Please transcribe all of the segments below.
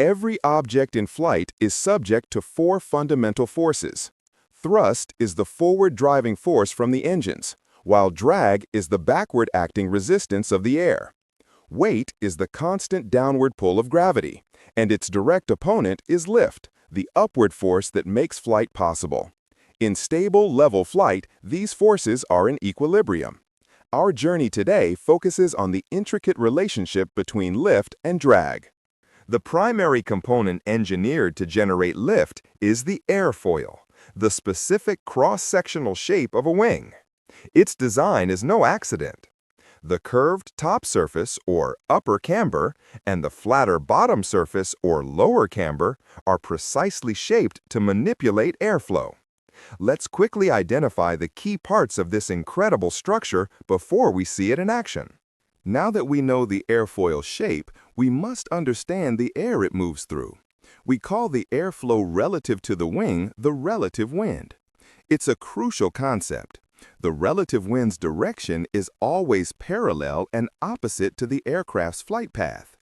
Every object in flight is subject to four fundamental forces. Thrust is the forward driving force from the engines, while drag is the backward acting resistance of the air. Weight is the constant downward pull of gravity, and its direct opponent is lift, the upward force that makes flight possible. In stable, level flight, these forces are in equilibrium. Our journey today focuses on the intricate relationship between lift and drag. The primary component engineered to generate lift is the airfoil, the specific cross-sectional shape of a wing. Its design is no accident. The curved top surface, or upper camber, and the flatter bottom surface, or lower camber, are precisely shaped to manipulate airflow. Let's quickly identify the key parts of this incredible structure before we see it in action. Now that we know the airfoil shape, we must understand the air it moves through. We call the airflow relative to the wing the relative wind. It's a crucial concept. The relative wind's direction is always parallel and opposite to the aircraft's flight path.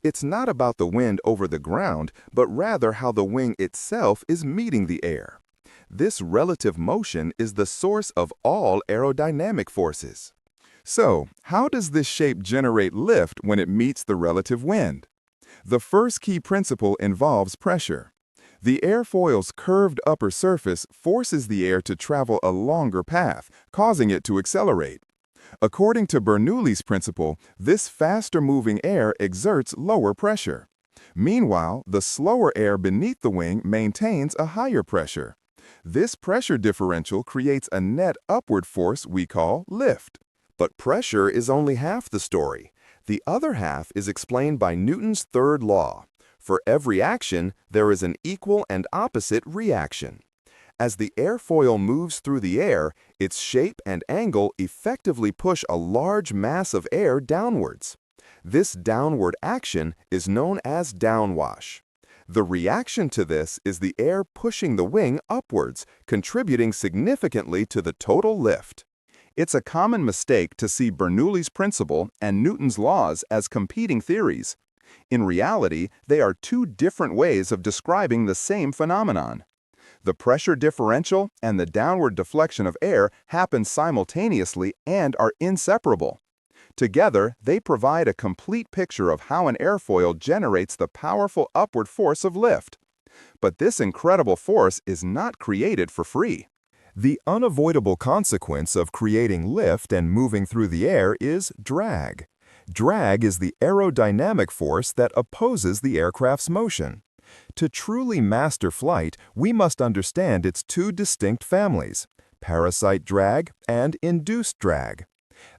It's not about the wind over the ground, but rather how the wing itself is meeting the air. This relative motion is the source of all aerodynamic forces. So, how does this shape generate lift when it meets the relative wind? The first key principle involves pressure. The airfoil's curved upper surface forces the air to travel a longer path, causing it to accelerate. According to Bernoulli's principle, this faster-moving air exerts lower pressure. Meanwhile, the slower air beneath the wing maintains a higher pressure. This pressure differential creates a net upward force we call lift. But pressure is only half the story. The other half is explained by Newton's third law. For every action, there is an equal and opposite reaction. As the airfoil moves through the air, its shape and angle effectively push a large mass of air downwards. This downward action is known as downwash. The reaction to this is the air pushing the wing upwards, contributing significantly to the total lift. It's a common mistake to see Bernoulli's principle and Newton's laws as competing theories. In reality, they are two different ways of describing the same phenomenon. The pressure differential and the downward deflection of air happen simultaneously and are inseparable. Together, they provide a complete picture of how an airfoil generates the powerful upward force of lift. But this incredible force is not created for free. The unavoidable consequence of creating lift and moving through the air is drag. Drag is the aerodynamic force that opposes the aircraft's motion. To truly master flight, we must understand its two distinct families, parasite drag and induced drag.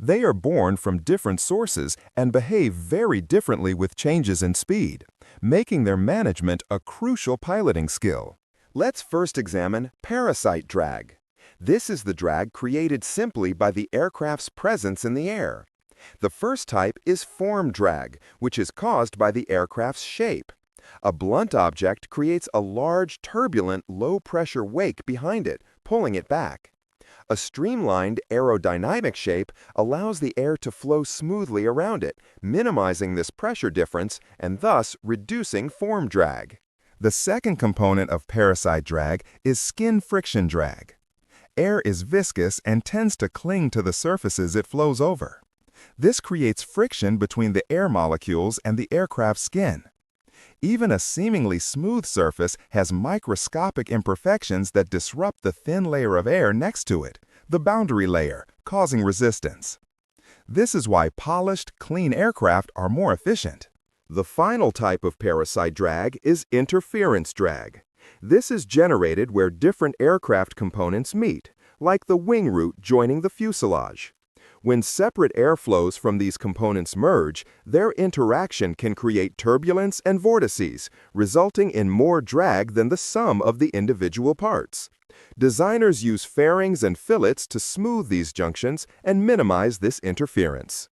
They are born from different sources and behave very differently with changes in speed, making their management a crucial piloting skill. Let's first examine parasite drag. This is the drag created simply by the aircraft's presence in the air. The first type is form drag, which is caused by the aircraft's shape. A blunt object creates a large, turbulent, low-pressure wake behind it, pulling it back. A streamlined aerodynamic shape allows the air to flow smoothly around it, minimizing this pressure difference and thus reducing form drag. The second component of parasite drag is skin friction drag. Air is viscous and tends to cling to the surfaces it flows over. This creates friction between the air molecules and the aircraft's skin. Even a seemingly smooth surface has microscopic imperfections that disrupt the thin layer of air next to it, the boundary layer, causing resistance. This is why polished, clean aircraft are more efficient. The final type of parasite drag is interference drag. This is generated where different aircraft components meet, like the wing root joining the fuselage. When separate airflows from these components merge, their interaction can create turbulence and vortices, resulting in more drag than the sum of the individual parts. Designers use fairings and fillets to smooth these junctions and minimize this interference.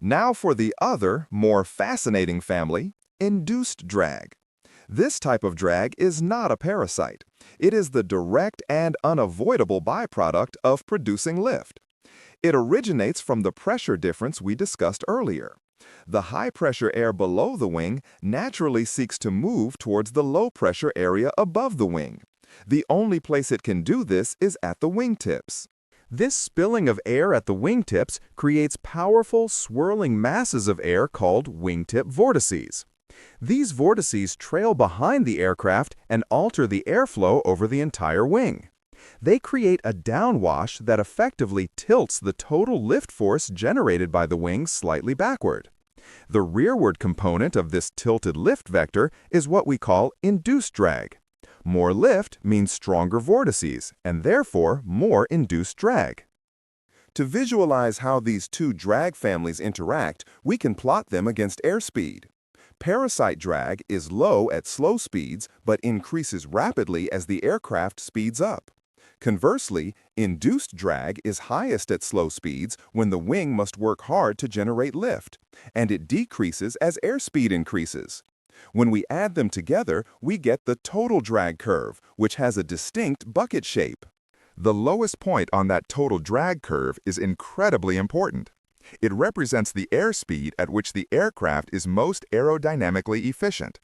Now for the other, more fascinating family, induced drag. This type of drag is not a parasite. It is the direct and unavoidable byproduct of producing lift. It originates from the pressure difference we discussed earlier. The high-pressure air below the wing naturally seeks to move towards the low-pressure area above the wing. The only place it can do this is at the wingtips. This spilling of air at the wingtips creates powerful, swirling masses of air called wingtip vortices. These vortices trail behind the aircraft and alter the airflow over the entire wing. They create a downwash that effectively tilts the total lift force generated by the wing slightly backward. The rearward component of this tilted lift vector is what we call induced drag. More lift means stronger vortices, and therefore more induced drag. To visualize how these two drag families interact, we can plot them against airspeed. Parasite drag is low at slow speeds but increases rapidly as the aircraft speeds up. Conversely, induced drag is highest at slow speeds when the wing must work hard to generate lift, and it decreases as airspeed increases. When we add them together, we get the total drag curve, which has a distinct bucket shape. The lowest point on that total drag curve is incredibly important. It represents the airspeed at which the aircraft is most aerodynamically efficient.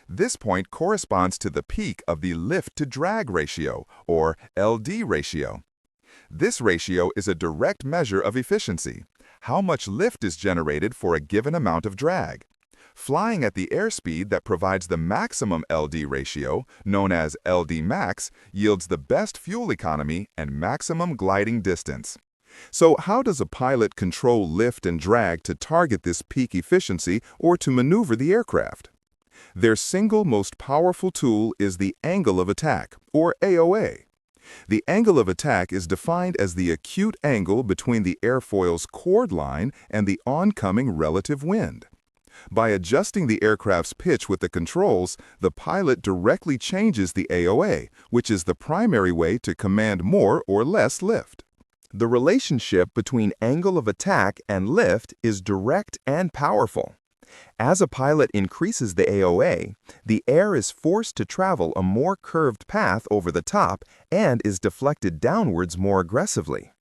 This point corresponds to the peak of the lift-to-drag ratio, or LD ratio. This ratio is a direct measure of efficiency, how much lift is generated for a given amount of drag. Flying at the airspeed that provides the maximum LD ratio, known as LD max, yields the best fuel economy and maximum gliding distance. So how does a pilot control lift and drag to target this peak efficiency or to maneuver the aircraft? Their single most powerful tool is the angle of attack, or AoA. The angle of attack is defined as the acute angle between the airfoil's chord line and the oncoming relative wind. By adjusting the aircraft's pitch with the controls, the pilot directly changes the AoA, which is the primary way to command more or less lift. The relationship between angle of attack and lift is direct and powerful. As a pilot increases the AoA, the air is forced to travel a more curved path over the top and is deflected downwards more aggressively.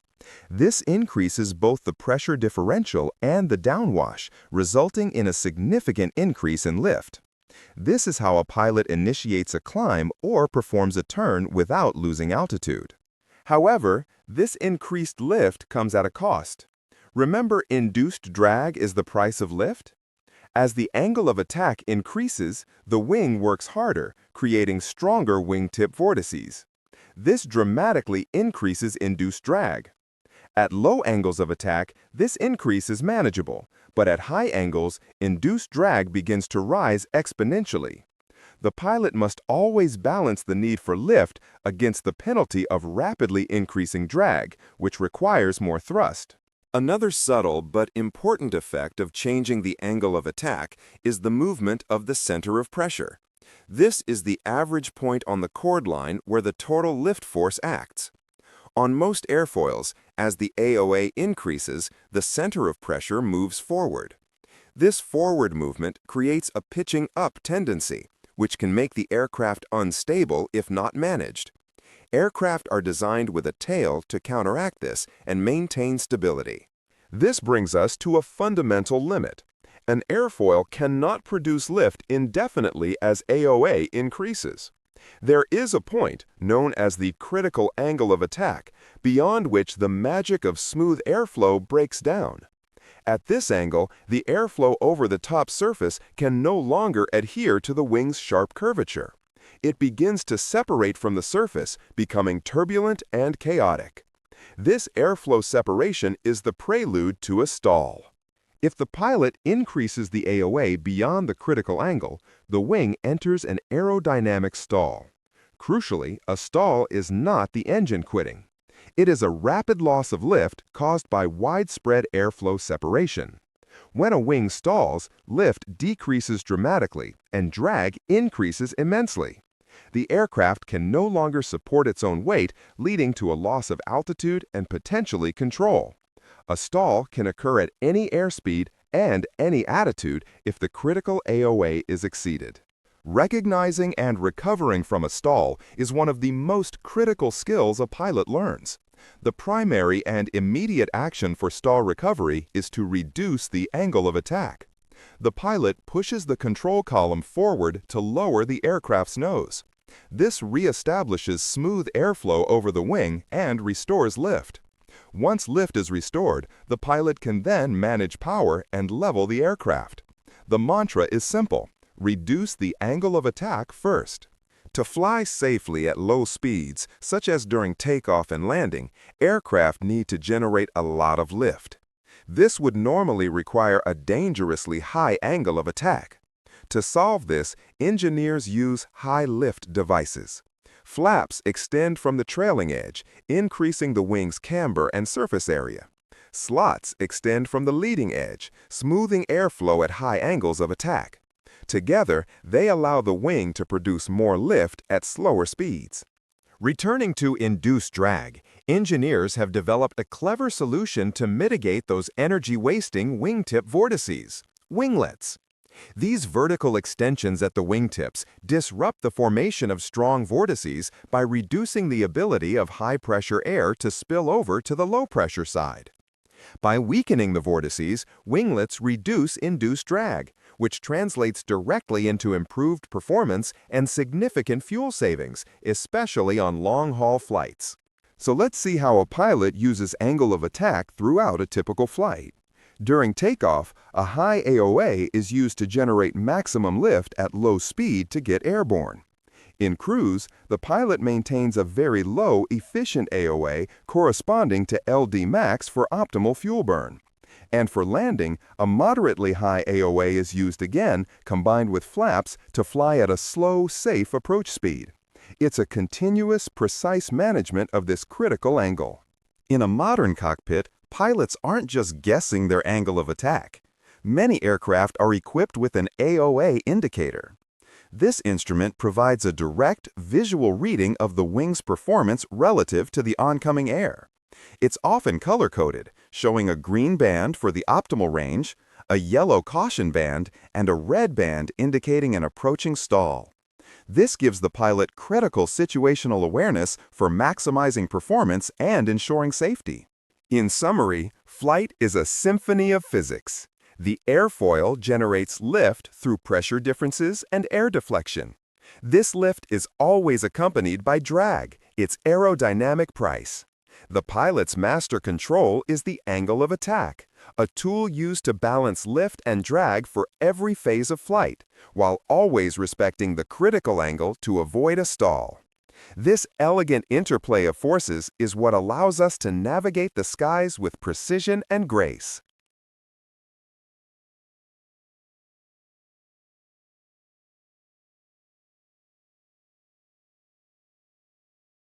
This increases both the pressure differential and the downwash, resulting in a significant increase in lift. This is how a pilot initiates a climb or performs a turn without losing altitude. However, this increased lift comes at a cost. Remember, induced drag is the price of lift? As the angle of attack increases, the wing works harder, creating stronger wingtip vortices. This dramatically increases induced drag. At low angles of attack, this increase is manageable, but at high angles, induced drag begins to rise exponentially. The pilot must always balance the need for lift against the penalty of rapidly increasing drag, which requires more thrust. Another subtle but important effect of changing the angle of attack is the movement of the center of pressure. This is the average point on the chord line where the total lift force acts. On most airfoils, as the AoA increases, the center of pressure moves forward. This forward movement creates a pitching up tendency, which can make the aircraft unstable if not managed. Aircraft are designed with a tail to counteract this and maintain stability. This brings us to a fundamental limit. An airfoil cannot produce lift indefinitely as AoA increases. There is a point, known as the critical angle of attack, beyond which the magic of smooth airflow breaks down. At this angle, the airflow over the top surface can no longer adhere to the wing's sharp curvature. It begins to separate from the surface, becoming turbulent and chaotic. This airflow separation is the prelude to a stall. If the pilot increases the AoA beyond the critical angle, the wing enters an aerodynamic stall. Crucially, a stall is not the engine quitting. It is a rapid loss of lift caused by widespread airflow separation. When a wing stalls, lift decreases dramatically and drag increases immensely. The aircraft can no longer support its own weight, leading to a loss of altitude and potentially control. A stall can occur at any airspeed and any attitude if the critical AoA is exceeded. Recognizing and recovering from a stall is one of the most critical skills a pilot learns. The primary and immediate action for stall recovery is to reduce the angle of attack. The pilot pushes the control column forward to lower the aircraft's nose. This reestablishes smooth airflow over the wing and restores lift. Once lift is restored, the pilot can then manage power and level the aircraft. The mantra is simple: reduce the angle of attack first. To fly safely at low speeds, such as during takeoff and landing, aircraft need to generate a lot of lift. This would normally require a dangerously high angle of attack. To solve this, engineers use high-lift devices. Flaps extend from the trailing edge, increasing the wing's camber and surface area. Slots extend from the leading edge, smoothing airflow at high angles of attack. Together, they allow the wing to produce more lift at slower speeds. Returning to induced drag, engineers have developed a clever solution to mitigate those energy-wasting wingtip vortices: winglets. These vertical extensions at the wingtips disrupt the formation of strong vortices by reducing the ability of high-pressure air to spill over to the low-pressure side. By weakening the vortices, winglets reduce induced drag, which translates directly into improved performance and significant fuel savings, especially on long-haul flights. So let's see how a pilot uses angle of attack throughout a typical flight. During takeoff, a high AoA is used to generate maximum lift at low speed to get airborne. In cruise, the pilot maintains a very low, efficient AoA corresponding to LD max for optimal fuel burn. And for landing, a moderately high AoA is used again, combined with flaps, to fly at a slow, safe approach speed. It's a continuous, precise management of this critical angle. In a modern cockpit, pilots aren't just guessing their angle of attack. Many aircraft are equipped with an AoA indicator. This instrument provides a direct, visual reading of the wing's performance relative to the oncoming air. It's often color-coded, showing a green band for the optimal range, a yellow caution band, and a red band indicating an approaching stall. This gives the pilot critical situational awareness for maximizing performance and ensuring safety. In summary, flight is a symphony of physics. The airfoil generates lift through pressure differences and air deflection. This lift is always accompanied by drag, its aerodynamic price. The pilot's master control is the angle of attack, a tool used to balance lift and drag for every phase of flight, while always respecting the critical angle to avoid a stall. This elegant interplay of forces is what allows us to navigate the skies with precision and grace.